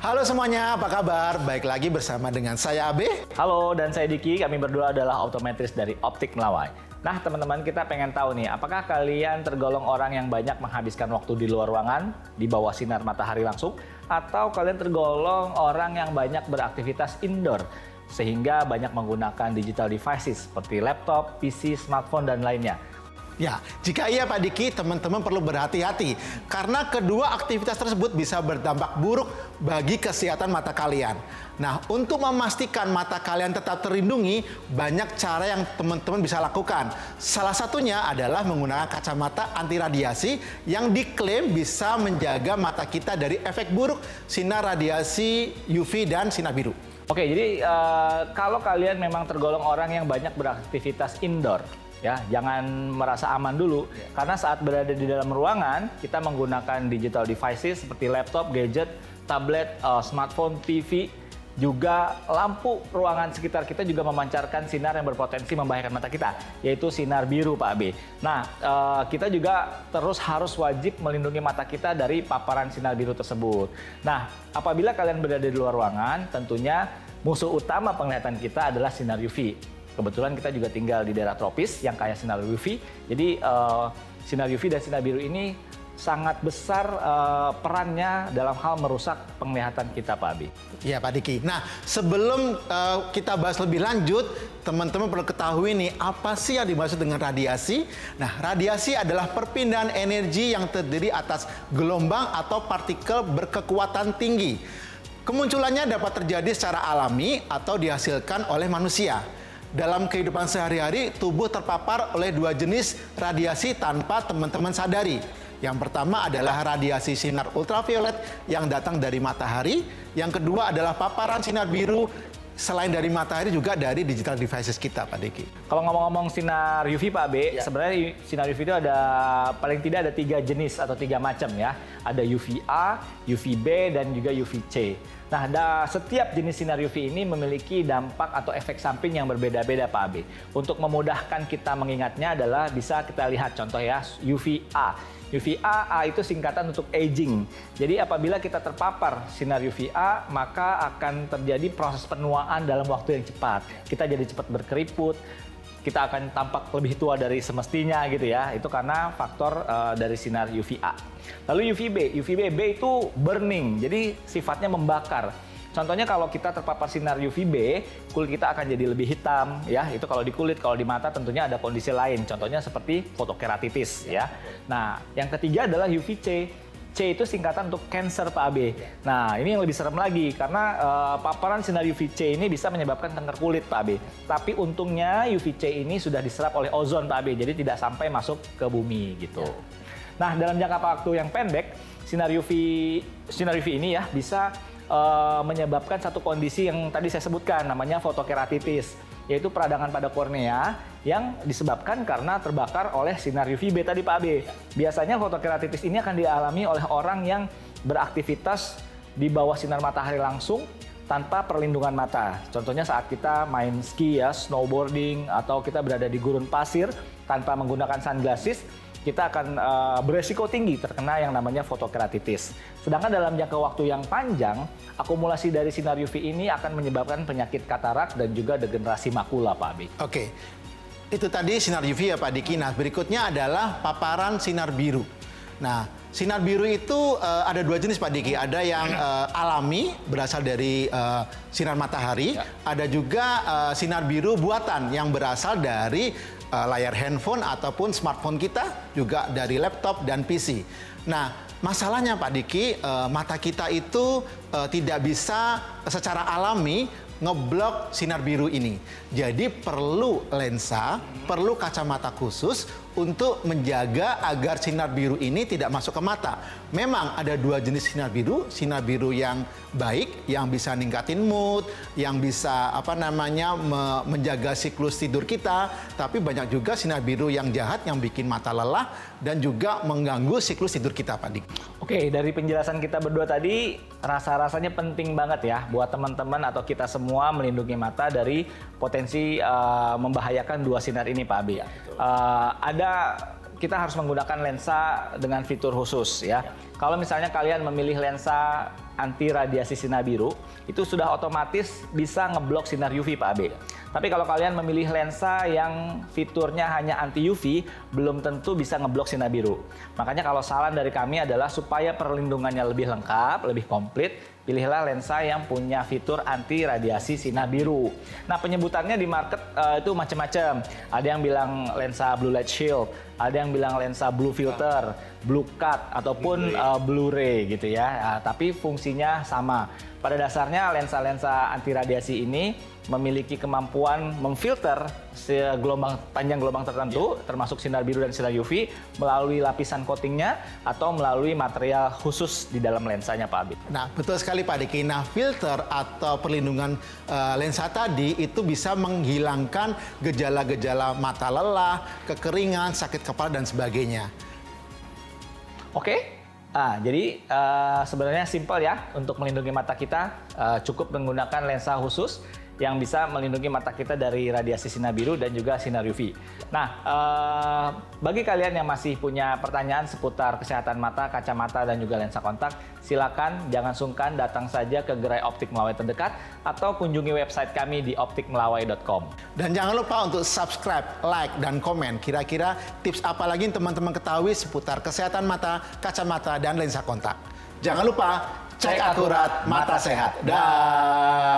Halo semuanya, apa kabar? Baik lagi bersama dengan saya Abe. Halo, dan saya Diki. Kami berdua adalah optometris dari Optik Melawai. Nah, teman-teman, kita pengen tahu nih, apakah kalian tergolong orang yang banyak menghabiskan waktu di luar ruangan, di bawah sinar matahari langsung, atau kalian tergolong orang yang banyak beraktivitas indoor, sehingga banyak menggunakan digital devices seperti laptop, PC, smartphone, dan lainnya? Ya, jika iya Pak Diki, teman-teman perlu berhati-hati karena kedua aktivitas tersebut bisa berdampak buruk bagi kesehatan mata kalian. Nah, untuk memastikan mata kalian tetap terlindungi, banyak cara yang teman-teman bisa lakukan. Salah satunya adalah menggunakan kacamata anti radiasi yang diklaim bisa menjaga mata kita dari efek buruk sinar radiasi UV dan sinar biru. Oke, jadi kalau kalian memang tergolong orang yang banyak beraktivitas indoor, ya, jangan merasa aman dulu, karena saat berada di dalam ruangan, kita menggunakan digital devices seperti laptop, gadget, tablet, smartphone, TV, juga lampu ruangan sekitar kita juga memancarkan sinar yang berpotensi membahayakan mata kita, yaitu sinar biru, Pak Abe. Nah, kita juga terus harus wajib melindungi mata kita dari paparan sinar biru tersebut. Nah, apabila kalian berada di luar ruangan, tentunya musuh utama penglihatan kita adalah sinar UV. Kebetulan kita juga tinggal di daerah tropis yang kaya sinar UV, jadi sinar UV dan sinar biru ini sangat besar perannya dalam hal merusak penglihatan kita, Pak Abi. Iya, Pak Diki. Nah, sebelum kita bahas lebih lanjut, teman-teman perlu ketahui nih, apa sih yang dimaksud dengan radiasi? Nah, radiasi adalah perpindahan energi yang terdiri atas gelombang atau partikel berkekuatan tinggi. Kemunculannya dapat terjadi secara alami atau dihasilkan oleh manusia. Dalam kehidupan sehari-hari, tubuh terpapar oleh dua jenis radiasi tanpa teman-teman sadari. Yang pertama adalah radiasi sinar ultraviolet yang datang dari matahari. Yang kedua adalah paparan sinar biru selain dari matahari juga dari digital devices kita, Pak Diki. Kalau ngomong-ngomong sinar UV, Pak B, sebenarnya sinar UV itu ada paling tidak ada 3 jenis atau 3 macam ya. Ada UVA, UVB, dan juga UVC. Nah, setiap jenis sinar UV ini memiliki dampak atau efek samping yang berbeda-beda, Pak Abe. Untuk memudahkan kita mengingatnya adalah bisa kita lihat contoh ya, UVA. UVA, A itu singkatan untuk aging. Jadi apabila kita terpapar sinar UVA, maka akan terjadi proses penuaan dalam waktu yang cepat. Kita jadi cepat berkeriput, kita akan tampak lebih tua dari semestinya gitu ya. Itu karena faktor dari sinar UVA. Lalu UVB, UVB itu burning, jadi sifatnya membakar. Contohnya kalau kita terpapar sinar UVB, kulit kita akan jadi lebih hitam ya. Itu kalau di kulit, kalau di mata tentunya ada kondisi lain. Contohnya seperti fotokeratitis ya. Nah, yang ketiga adalah UVC. C itu singkatan untuk cancer, Pak Abe. Nah, ini yang lebih serem lagi karena paparan sinar UVC ini bisa menyebabkan kanker kulit, Pak Abe. Tapi untungnya UVC ini sudah diserap oleh ozon, Pak Abe. Jadi tidak sampai masuk ke bumi gitu. Nah, dalam jangka waktu yang pendek, sinar UV ini ya bisa menyebabkan satu kondisi yang tadi saya sebutkan, namanya fotokeratitis, yaitu peradangan pada kornea yang disebabkan karena terbakar oleh sinar UVB tadi, Pak Abe. Biasanya fotokeratitis ini akan dialami oleh orang yang beraktivitas di bawah sinar matahari langsung tanpa perlindungan mata. Contohnya saat kita main ski ya, snowboarding, atau kita berada di gurun pasir tanpa menggunakan sunglasses, kita akan beresiko tinggi terkena yang namanya fotokeratitis. Sedangkan dalam jangka waktu yang panjang, akumulasi dari sinar UV ini akan menyebabkan penyakit katarak dan juga degenerasi makula, Pak Abi. Oke, itu tadi sinar UV ya Pak Diki. Nah, berikutnya adalah paparan sinar biru. Nah, sinar biru itu ada 2 jenis, Pak Diki. Ada yang alami, berasal dari sinar matahari. Ada juga sinar biru buatan yang berasal dari layar handphone ataupun smartphone kita, juga dari laptop dan PC. Nah, masalahnya Pak Diki, mata kita itu tidak bisa secara alami ngeblok sinar biru ini. Jadi perlu lensa, perlu kacamata khusus untuk menjaga agar sinar biru ini tidak masuk ke mata. Memang ada 2 jenis sinar biru yang baik, yang bisa ningkatin mood, yang bisa menjaga siklus tidur kita, tapi banyak juga sinar biru yang jahat yang bikin mata lelah dan juga mengganggu siklus tidur kita, Pak Dik. Oke, dari penjelasan kita berdua tadi, rasa-rasanya penting banget ya buat teman-teman atau kita semua melindungi mata dari potensi membahayakan 2 sinar ini, Pak Abi. Kita harus menggunakan lensa dengan fitur khusus ya. Kalau misalnya kalian memilih lensa anti radiasi sinar biru, itu sudah otomatis bisa ngeblok sinar UV Pak Abe. Tapi kalau kalian memilih lensa yang fiturnya hanya anti UV, belum tentu bisa ngeblok sinar biru. Makanya kalau saran dari kami adalah supaya perlindungannya lebih lengkap, lebih komplit, pilihlah lensa yang punya fitur anti radiasi sinar biru. Nah, penyebutannya di market itu macam-macam. Ada yang bilang lensa blue light shield, ada yang bilang lensa blue filter, blue cut, ataupun Blu-ray gitu ya. Tapi fungsinya sama. Pada dasarnya lensa-lensa anti radiasi ini memiliki kemampuan memfilter panjang gelombang tertentu, termasuk sinar biru dan sinar UV, melalui lapisan coatingnya atau melalui material khusus di dalam lensanya, Pak Abi. Nah, betul sekali Pak Diki. Nah, filter atau perlindungan lensa tadi itu bisa menghilangkan gejala-gejala mata lelah, kekeringan, sakit kepala, dan sebagainya. Oke. Nah, jadi sebenarnya simpel ya untuk melindungi mata kita, cukup menggunakan lensa khusus yang bisa melindungi mata kita dari radiasi sinar biru dan juga sinar UV. Nah, bagi kalian yang masih punya pertanyaan seputar kesehatan mata, kacamata, dan juga lensa kontak, silakan jangan sungkan datang saja ke gerai optik Melawai terdekat atau kunjungi website kami di optikmelawai.com. Dan jangan lupa untuk subscribe, like, dan komen. Kira-kira tips apa lagi yang teman-teman ketahui seputar kesehatan mata, kacamata, dan lensa kontak. Jangan lupa cek akurat, mata sehat. Dah.